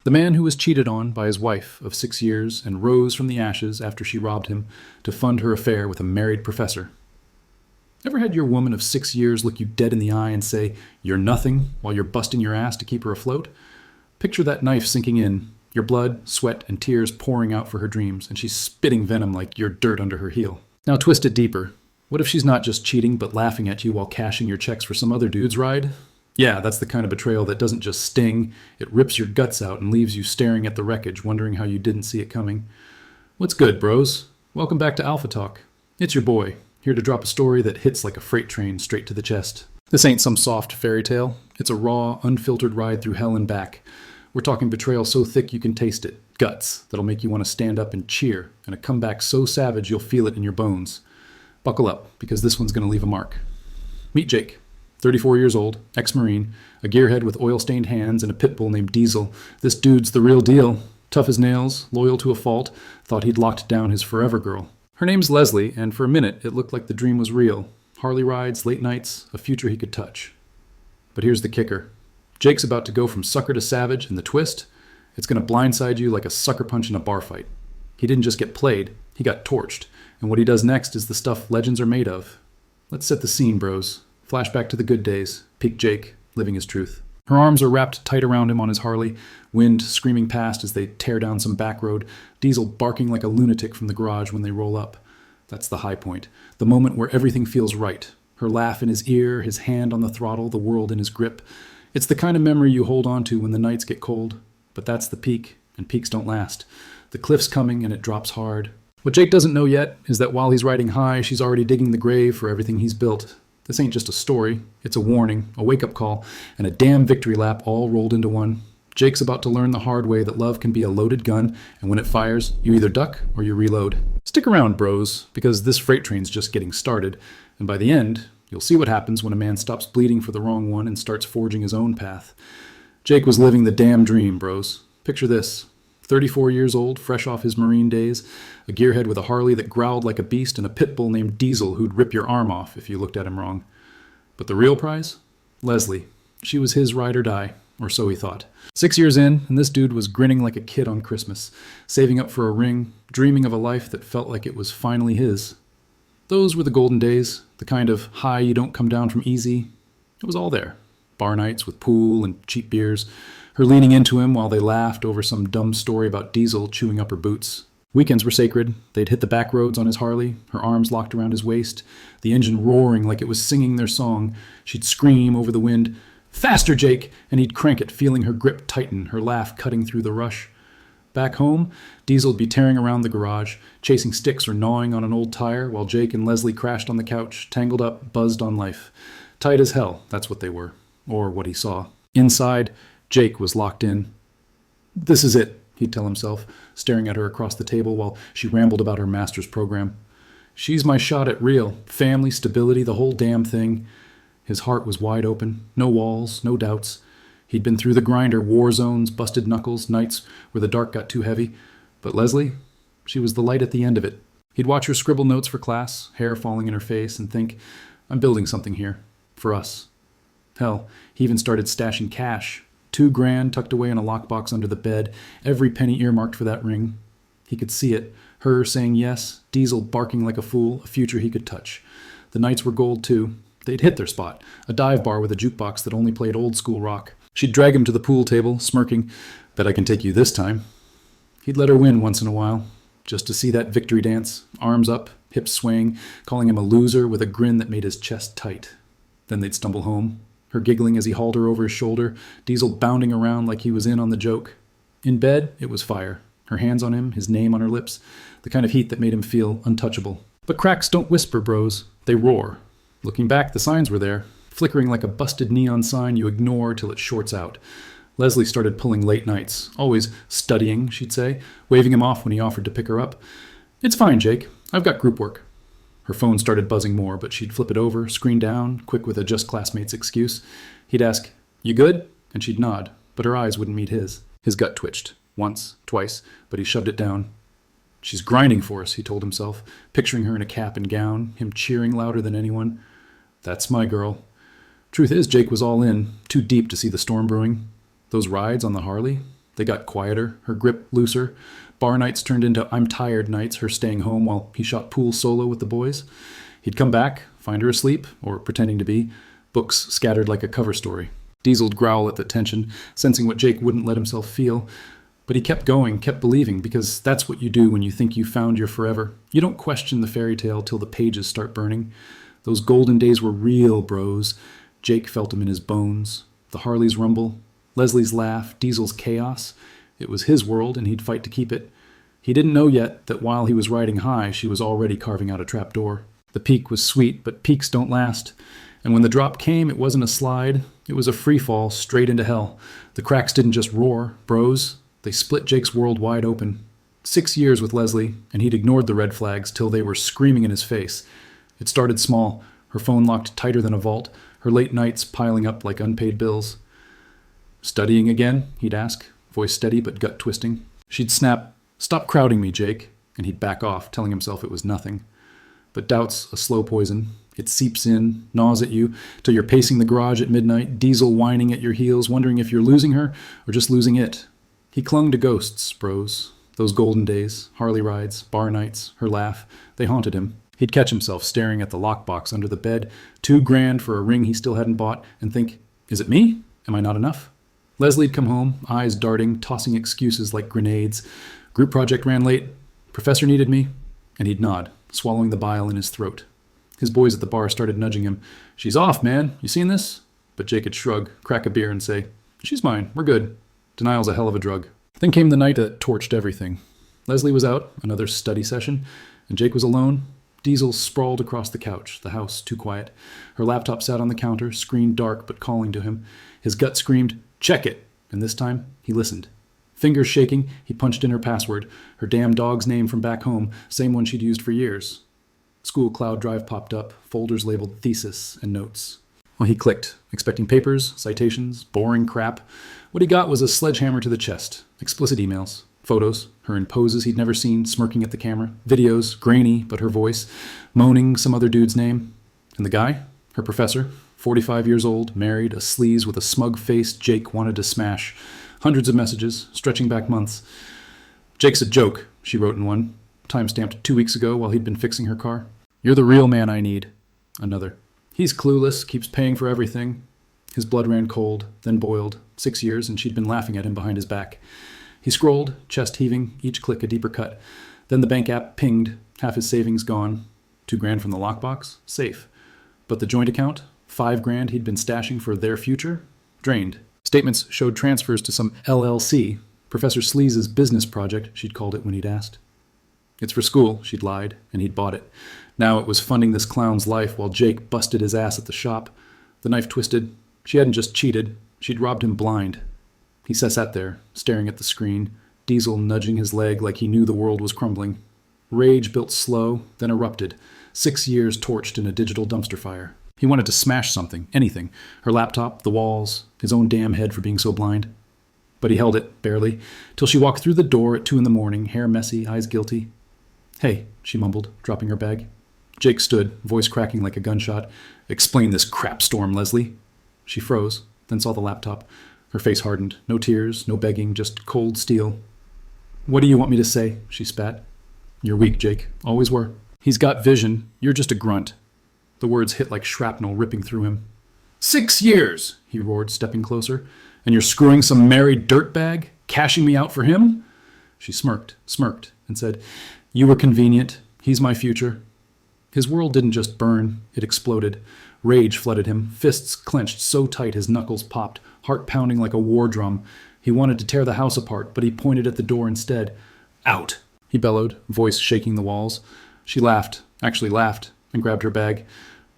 The man who was cheated on by his wife of 6 years and rose from the ashes after she robbed him to fund her affair with a married professor. Ever had your woman of 6 years look you dead in the eye and say, "You're nothing," while you're busting your ass to keep her afloat? Picture that knife sinking in, your blood, sweat, and tears pouring out for her dreams, and she's spitting venom like you're dirt under her heel. Now twist it deeper. What if she's not just cheating, but laughing at you while cashing your checks for some other dude's ride? Yeah, that's the kind of betrayal that doesn't just sting, it rips your guts out and leaves you staring at the wreckage, wondering how you didn't see it coming. What's good, bros? Welcome back to Alpha Talk. It's your boy, here to drop a story that hits like a freight train straight to the chest. This ain't some soft fairy tale. It's a raw, unfiltered ride through hell and back. We're talking betrayal so thick you can taste it. Guts that'll make you want to stand up and cheer, and a comeback so savage you'll feel it in your bones. Buckle up, because this one's going to leave a mark. Meet Jake, 34 years old, ex-Marine, a gearhead with oil-stained hands and a pit bull named Diesel. This dude's the real deal. Tough as nails, loyal to a fault, thought he'd locked down his forever girl. Her name's Leslie, and for a minute it looked like the dream was real. Harley rides, late nights, a future he could touch. But here's the kicker. Jake's about to go from sucker to savage, and the twist? It's going to blindside you like a sucker punch in a bar fight. He didn't just get played, he got torched. And what he does next is the stuff legends are made of. Let's set the scene, bros. Flashback to the good days. Peak Jake, living his truth. Her arms are wrapped tight around him on his Harley, wind screaming past as they tear down some back road, Diesel barking like a lunatic from the garage when they roll up. That's the high point, the moment where everything feels right. Her laugh in his ear, his hand on the throttle, the world in his grip. It's the kind of memory you hold on to when the nights get cold. But that's the peak, and peaks don't last. The cliff's coming, and it drops hard. What Jake doesn't know yet is that while he's riding high, she's already digging the grave for everything he's built. This ain't just a story. It's a warning, a wake-up call, and a damn victory lap all rolled into one. Jake's about to learn the hard way that love can be a loaded gun, and when it fires, you either duck or you reload. Stick around, bros, because this freight train's just getting started, and by the end, you'll see what happens when a man stops bleeding for the wrong one and starts forging his own path. Jake was living the damn dream, bros. Picture this. 34 years old, fresh off his Marine days, a gearhead with a Harley that growled like a beast, and a pit bull named Diesel who'd rip your arm off if you looked at him wrong. But the real prize? Leslie. She was his ride or die, or so he thought. 6 years in, and this dude was grinning like a kid on Christmas, saving up for a ring, dreaming of a life that felt like it was finally his. Those were the golden days, the kind of high you don't come down from easy. It was all there. Bar nights with pool and cheap beers, her leaning into him while they laughed over some dumb story about Diesel chewing up her boots. Weekends were sacred. They'd hit the back roads on his Harley, her arms locked around his waist, the engine roaring like it was singing their song. She'd scream over the wind, "Faster, Jake!" and he'd crank it, feeling her grip tighten, her laugh cutting through the rush. Back home, Diesel'd be tearing around the garage, chasing sticks or gnawing on an old tire, while Jake and Leslie crashed on the couch, tangled up, buzzed on life. Tight as hell, that's what they were. Or what he saw. Inside, Jake was locked in. This is it, he'd tell himself, staring at her across the table while she rambled about her master's program. She's my shot at real. Family, stability, the whole damn thing. His heart was wide open. No walls, no doubts. He'd been through the grinder, war zones, busted knuckles, nights where the dark got too heavy. But Leslie, she was the light at the end of it. He'd watch her scribble notes for class, hair falling in her face, and think, I'm building something here. For us. Hell, he even started stashing cash. $2,000 tucked away in a lockbox under the bed, every penny earmarked for that ring. He could see it, her saying yes, Diesel barking like a fool, a future he could touch. The nights were gold, too. They'd hit their spot, a dive bar with a jukebox that only played old-school rock. She'd drag him to the pool table, smirking, "Bet I can take you this time." He'd let her win once in a while, just to see that victory dance, arms up, hips swaying, calling him a loser with a grin that made his chest tight. Then they'd stumble home, her giggling as he hauled her over his shoulder, Diesel bounding around like he was in on the joke. In bed, it was fire. Her hands on him, his name on her lips, the kind of heat that made him feel untouchable. But cracks don't whisper, bros. They roar. Looking back, the signs were there, flickering like a busted neon sign you ignore till it shorts out. Leslie started pulling late nights, always studying, she'd say, waving him off when he offered to pick her up. "It's fine, Jake. I've got group work." Her phone started buzzing more, but she'd flip it over, screen down, quick with a just classmates excuse. He'd ask, "You good?" And she'd nod, but her eyes wouldn't meet his. His gut twitched. Once, twice, but he shoved it down. "She's grinding for us," he told himself, picturing her in a cap and gown, him cheering louder than anyone. "That's my girl." Truth is, Jake was all in, too deep to see the storm brewing. Those rides on the Harley, They got quieter, her grip looser. Bar nights turned into I'm tired nights, her staying home while he shot pool solo with the boys. He'd come back, find her asleep, or pretending to be, books scattered like a cover story. Diesel'd growl at the tension, sensing what Jake wouldn't let himself feel. But he kept going, kept believing, because that's what you do when you think you found your forever. You don't question the fairy tale till the pages start burning. Those golden days were real, bros. Jake felt them in his bones. The Harley's rumble, Leslie's laugh, Diesel's chaos. It was his world, and he'd fight to keep it. He didn't know yet that while he was riding high, she was already carving out a trapdoor. The peak was sweet, but peaks don't last. And when the drop came, it wasn't a slide. It was a free fall straight into hell. The cracks didn't just roar, bros. They split Jake's world wide open. 6 years with Leslie, and he'd ignored the red flags till they were screaming in his face. It started small, her phone locked tighter than a vault, her late nights piling up like unpaid bills. Studying again? He'd ask, voice steady but gut twisting. She'd snap, "Stop crowding me, Jake," and he'd back off, telling himself it was nothing. But doubt's a slow poison. It seeps in, gnaws at you, till you're pacing the garage at midnight, Diesel whining at your heels, wondering if you're losing her or just losing it. He clung to ghosts, bros. Those golden days, Harley rides, bar nights, her laugh, they haunted him. He'd catch himself staring at the lockbox under the bed, $2,000 for a ring he still hadn't bought, and think, is it me? Am I not enough? Leslie'd come home, eyes darting, tossing excuses like grenades. Group project ran late. Professor needed me. And he'd nod, swallowing the bile in his throat. His boys at the bar started nudging him. "She's off, man. You seen this?" But Jake would shrug, crack a beer, and say, "She's mine. We're good." Denial's a hell of a drug. Then came the night that torched everything. Leslie was out, another study session, and Jake was alone. Diesel sprawled across the couch, the house too quiet. Her laptop sat on the counter, screen dark but calling to him. His gut screamed, "Check it!" And this time, he listened. Fingers shaking, he punched in her password, her damn dog's name from back home, same one she'd used for years. School cloud drive popped up, folders labeled thesis and notes. Well, he clicked, expecting papers, citations, boring crap. What he got was a sledgehammer to the chest, explicit emails, photos, her in poses he'd never seen, smirking at the camera, videos, grainy, but her voice, moaning some other dude's name. And the guy? Her professor, 45 years old, married, a sleaze with a smug face Jake wanted to smash. Hundreds of messages, stretching back months. "Jake's a joke," she wrote in one, time-stamped 2 weeks ago while he'd been fixing her car. "You're the real man I need." Another. "He's clueless, keeps paying for everything." His blood ran cold, then boiled. 6 years, and she'd been laughing at him behind his back. He scrolled, chest heaving, each click a deeper cut. Then the bank app pinged, half his savings gone. $2,000 from the lockbox? Safe. But the joint account? $5,000 he'd been stashing for their future? Drained. Statements showed transfers to some LLC, Professor Sleaze's business project, she'd called it when he'd asked. It's for school, she'd lied, and he'd bought it. Now it was funding this clown's life while Jake busted his ass at the shop. The knife twisted. She hadn't just cheated, she'd robbed him blind. He sat there, staring at the screen, Diesel nudging his leg like he knew the world was crumbling. Rage built slow, then erupted. 6 years torched in a digital dumpster fire. He wanted to smash something, anything. Her laptop, the walls, his own damn head for being so blind. But he held it, barely, till she walked through the door at 2 a.m, hair messy, eyes guilty. "Hey," she mumbled, dropping her bag. Jake stood, voice cracking like a gunshot. "Explain this crap storm, Leslie." She froze, then saw the laptop. Her face hardened. No tears, no begging, just cold steel. "What do you want me to say?" she spat. "You're weak, Jake. Always were." "He's got vision. You're just a grunt." The words hit like shrapnel ripping through him. 6 years, he roared, stepping closer. "And you're screwing some married dirtbag? Cashing me out for him?" She smirked, and said, "You were convenient. He's my future." His world didn't just burn, it exploded. Rage flooded him, fists clenched so tight his knuckles popped, heart pounding like a war drum. He wanted to tear the house apart, but he pointed at the door instead. "Out!" he bellowed, voice shaking the walls. She laughed, actually laughed, and grabbed her bag.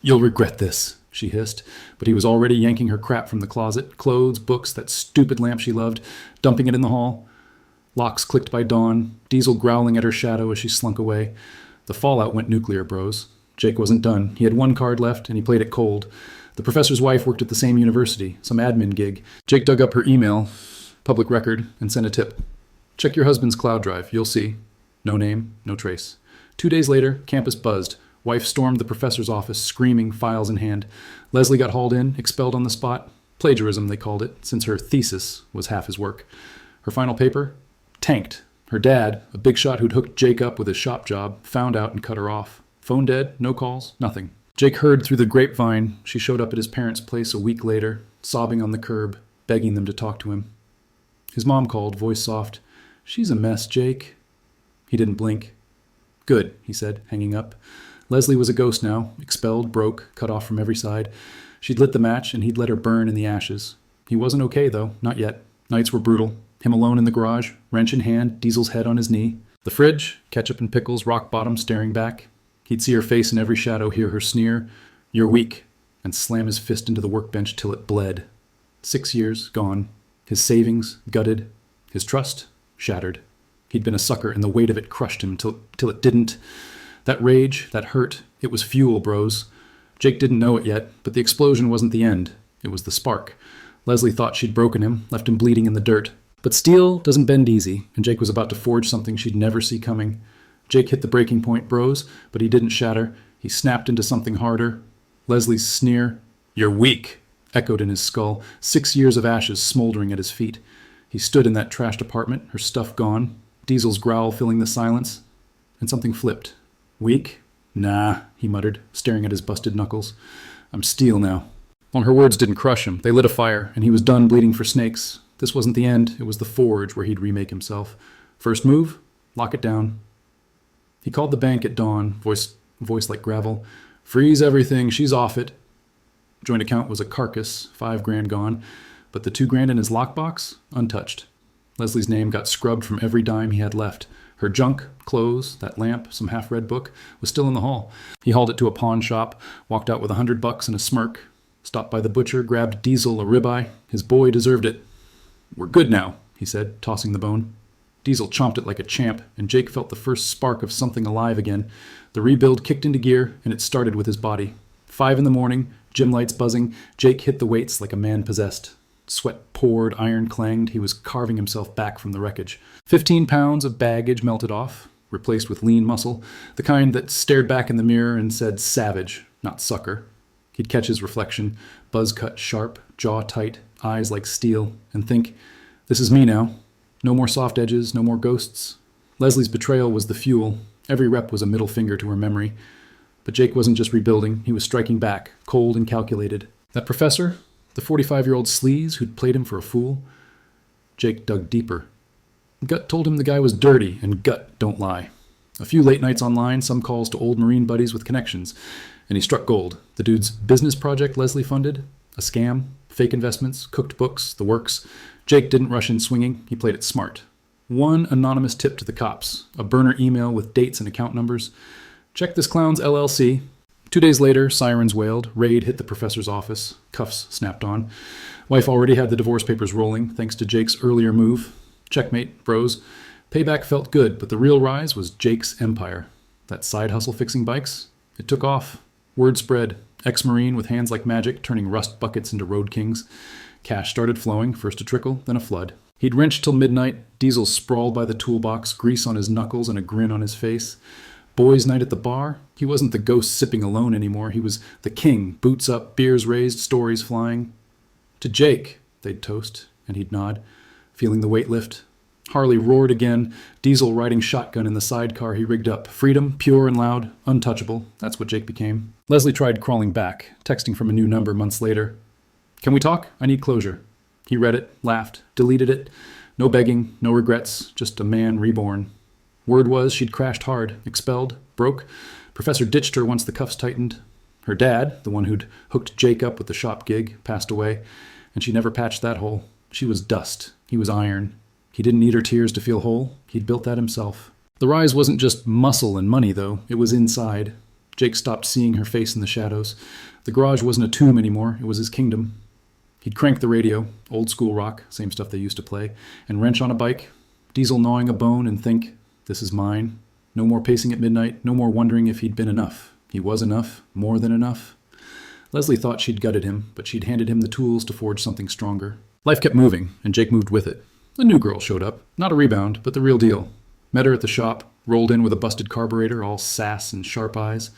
"You'll regret this," she hissed, but he was already yanking her crap from the closet, clothes, books, that stupid lamp she loved, dumping it in the hall. Locks clicked by dawn, Diesel growling at her shadow as she slunk away. The fallout went nuclear, bros. Jake wasn't done. He had 1 card left, and he played it cold. The professor's wife worked at the same university, some admin gig. Jake dug up her email, public record, and sent a tip. "Check your husband's cloud drive, you'll see." No name, no trace. 2 days later, campus buzzed. Wife stormed the professor's office, screaming, files in hand. Leslie got hauled in, expelled on the spot. Plagiarism, they called it, since her thesis was half his work. Her final paper? Tanked. Her dad, a big shot who'd hooked Jake up with his shop job, found out and cut her off. Phone dead, no calls, nothing. Jake heard through the grapevine she showed up at his parents' place a week later, sobbing on the curb, begging them to talk to him. His mom called, voice soft. "She's a mess, Jake." He didn't blink. "Good," he said, hanging up. Leslie was a ghost now, expelled, broke, cut off from every side. She'd lit the match, and he'd let her burn in the ashes. He wasn't okay, though, not yet. Nights were brutal. Him alone in the garage, wrench in hand, Diesel's head on his knee. The fridge, ketchup and pickles, rock bottom, staring back. He'd see her face in every shadow, hear her sneer, "You're weak," and slam his fist into the workbench till it bled. 6 years, gone. His savings, gutted. His trust, shattered. He'd been a sucker, and the weight of it crushed him till it didn't. That rage, that hurt, it was fuel, bros. Jake didn't know it yet, but the explosion wasn't the end. It was the spark. Leslie thought she'd broken him, left him bleeding in the dirt. But steel doesn't bend easy, and Jake was about to forge something she'd never see coming. Jake hit the breaking point, bros, but he didn't shatter. He snapped into something harder. Leslie's sneer, "You're weak," echoed in his skull, 6 years of ashes smoldering at his feet. He stood in that trashed apartment, her stuff gone, Diesel's growl filling the silence, and something flipped. "Weak? Nah," he muttered, staring at his busted knuckles. "I'm steel now." Well, her words didn't crush him. They lit a fire, and he was done bleeding for snakes. This wasn't the end. It was the forge where he'd remake himself. First move, lock it down. He called the bank at dawn, voice like gravel. "Freeze everything, she's off it." Joint account was a carcass, $5,000 gone, but the $2,000 in his lockbox, untouched. Leslie's name got scrubbed from every dime he had left. Her junk, clothes, that lamp, some half-read book, was still in the hall. He hauled it to a pawn shop, walked out with $100 and a smirk, stopped by the butcher, grabbed Diesel a ribeye. His boy deserved it. "We're good now," he said, tossing the bone. Diesel chomped it like a champ, and Jake felt the first spark of something alive again. The rebuild kicked into gear, and it started with his body. 5 in the morning, gym lights buzzing, Jake hit the weights like a man possessed. Sweat poured, iron clanged, he was carving himself back from the wreckage. 15 pounds of baggage melted off, replaced with lean muscle, the kind that stared back in the mirror and said savage, not sucker. He'd catch his reflection, buzz cut sharp, jaw tight, eyes like steel, and think, "This is me now. No more soft edges, no more ghosts." Leslie's betrayal was the fuel. Every rep was a middle finger to her memory. But Jake wasn't just rebuilding, he was striking back, cold and calculated. That professor, the 45-year-old sleaze who'd played him for a fool? Jake dug deeper. Gut told him the guy was dirty, and gut don't lie. A few late nights online, some calls to old Marine buddies with connections, and he struck gold. The dude's business project Leslie funded? A scam? Fake investments? Cooked books? The works? Jake didn't rush in swinging. He played it smart. One anonymous tip to the cops. A burner email with dates and account numbers. "Check this clown's LLC." 2 days later, sirens wailed. Raid hit the professor's office. Cuffs snapped on. Wife already had the divorce papers rolling, thanks to Jake's earlier move. Checkmate, bros. Payback felt good, but the real rise was Jake's empire. That side hustle fixing bikes? It took off. Word spread. Ex-Marine with hands like magic, turning rust buckets into road kings. Cash started flowing, first a trickle, then a flood. He'd wrenched till midnight, Diesel sprawled by the toolbox, grease on his knuckles and a grin on his face. Boys' night at the bar? He wasn't the ghost sipping alone anymore. He was the king, boots up, beers raised, stories flying. "To Jake," they'd toast, and he'd nod, feeling the weight lift. Harley roared again, Diesel riding shotgun in the sidecar he rigged up. Freedom, pure and loud, untouchable. That's what Jake became. Leslie tried crawling back, texting from a new number months later. "Can we talk? I need closure." He read it, laughed, deleted it. No begging, no regrets, just a man reborn. Word was she'd crashed hard, expelled, broke. Professor ditched her once the cuffs tightened. Her dad, the one who'd hooked Jake up with the shop gig, passed away, and she never patched that hole. She was dust. He was iron. He didn't need her tears to feel whole. He'd built that himself. The rise wasn't just muscle and money, though. It was inside. Jake stopped seeing her face in the shadows. The garage wasn't a tomb anymore. It was his kingdom. He'd crank the radio, old school rock, same stuff they used to play, and wrench on a bike, Diesel gnawing a bone, and think, "This is mine." No more pacing at midnight, no more wondering if he'd been enough. He was enough, more than enough. Leslie thought she'd gutted him, but she'd handed him the tools to forge something stronger. Life kept moving, and Jake moved with it. A new girl showed up. Not a rebound, but the real deal. Met her at the shop, rolled in with a busted carburetor, all sass and sharp eyes.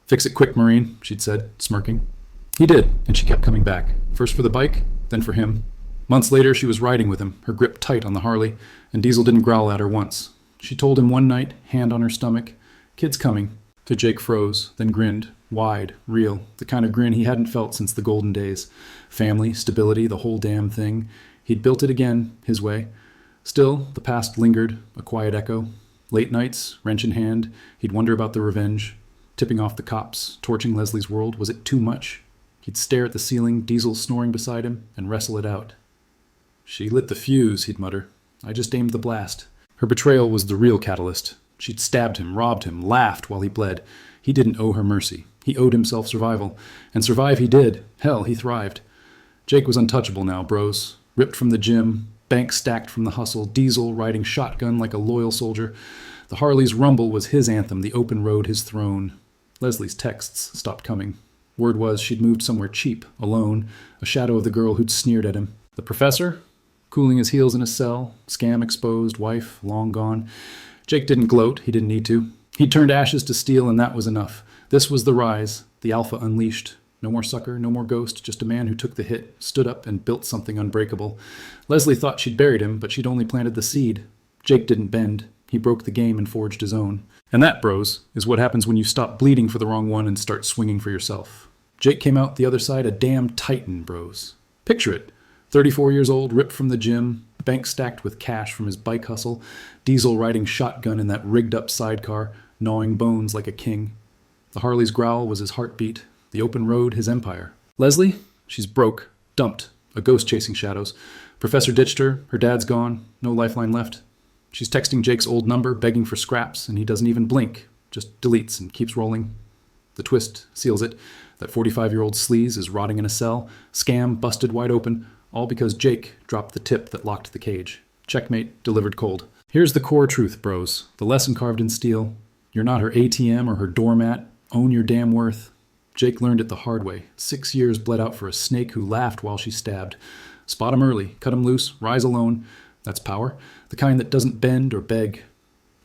"Fix it quick, Marine," she'd said, smirking. He did, and she kept coming back. First for the bike, then for him. Months later, she was riding with him, her grip tight on the Harley, and Diesel didn't growl at her once. She told him one night, hand on her stomach, "Kid's coming." To Jake froze, then grinned, wide, real, the kind of grin he hadn't felt since the golden days. Family, stability, the whole damn thing. He'd built it again, his way. Still, the past lingered, a quiet echo. Late nights, wrench in hand, he'd wonder about the revenge. Tipping off the cops, torching Leslie's world, was it too much? He'd stare at the ceiling, Diesel snoring beside him, and wrestle it out. "She lit the fuse," he'd mutter. "I just aimed the blast." Her betrayal was the real catalyst. She'd stabbed him, robbed him, laughed while he bled. He didn't owe her mercy. He owed himself survival. And survive he did. Hell, he thrived. Jake was untouchable now, bros. Ripped from the gym, bank stacked from the hustle, Diesel riding shotgun like a loyal soldier. The Harley's rumble was his anthem, the open road his throne. Leslie's texts stopped coming. Word was she'd moved somewhere cheap, alone, a shadow of the girl who'd sneered at him. The professor? Cooling his heels in a cell, scam exposed, wife long gone. Jake didn't gloat, he didn't need to. He'd turned ashes to steel, and that was enough. This was the rise, the alpha unleashed. No more sucker, no more ghost, just a man who took the hit, stood up, and built something unbreakable. Leslie thought she'd buried him, but she'd only planted the seed. Jake didn't bend. He broke the game and forged his own. And that, bros, is what happens when you stop bleeding for the wrong one and start swinging for yourself. Jake came out the other side a damn titan, bros. Picture it. 34 years old, ripped from the gym, bank stacked with cash from his bike hustle, Diesel riding shotgun in that rigged-up sidecar, gnawing bones like a king. The Harley's growl was his heartbeat, the open road his empire. Leslie? She's broke, dumped, a ghost chasing shadows. Professor ditched her, her dad's gone, no lifeline left. She's texting Jake's old number, begging for scraps, and he doesn't even blink, just deletes and keeps rolling. The twist seals it. That 45-year-old sleaze is rotting in a cell, scam busted wide open, all because Jake dropped the tip that locked the cage. Checkmate delivered cold. Here's the core truth, bros. The lesson carved in steel. You're not her ATM or her doormat. Own your damn worth. Jake learned it the hard way. 6 years bled out for a snake who laughed while she stabbed. Spot him early, cut him loose, rise alone. That's power. The kind that doesn't bend or beg.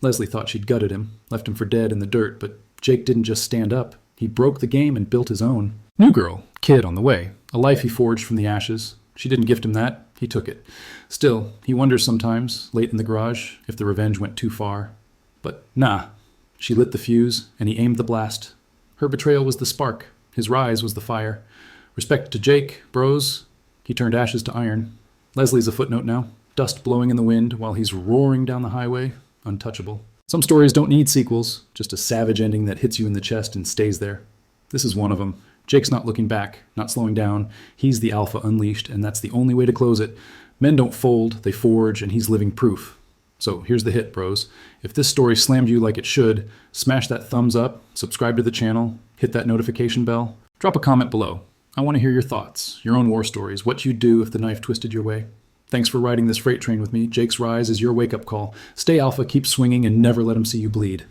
Leslie thought she'd gutted him, left him for dead in the dirt, but Jake didn't just stand up. He broke the game and built his own. New girl, kid on the way. A life he forged from the ashes. She didn't gift him that. He took it. Still, he wonders sometimes, late in the garage, if the revenge went too far. But nah. She lit the fuse, and he aimed the blast. Her betrayal was the spark. His rise was the fire. Respect to Jake, bros. He turned ashes to iron. Leslie's a footnote now. Dust blowing in the wind while he's roaring down the highway. Untouchable. Some stories don't need sequels, just a savage ending that hits you in the chest and stays there. This is one of them. Jake's not looking back, not slowing down. He's the alpha unleashed, and that's the only way to close it. Men don't fold, they forge, and he's living proof. So here's the hit, bros. If this story slammed you like it should, smash that thumbs up, subscribe to the channel, hit that notification bell. Drop a comment below. I want to hear your thoughts, your own war stories, what you'd do if the knife twisted your way. Thanks for riding this freight train with me. Jake's rise is your wake-up call. Stay alpha, keep swinging, and never let him see you bleed.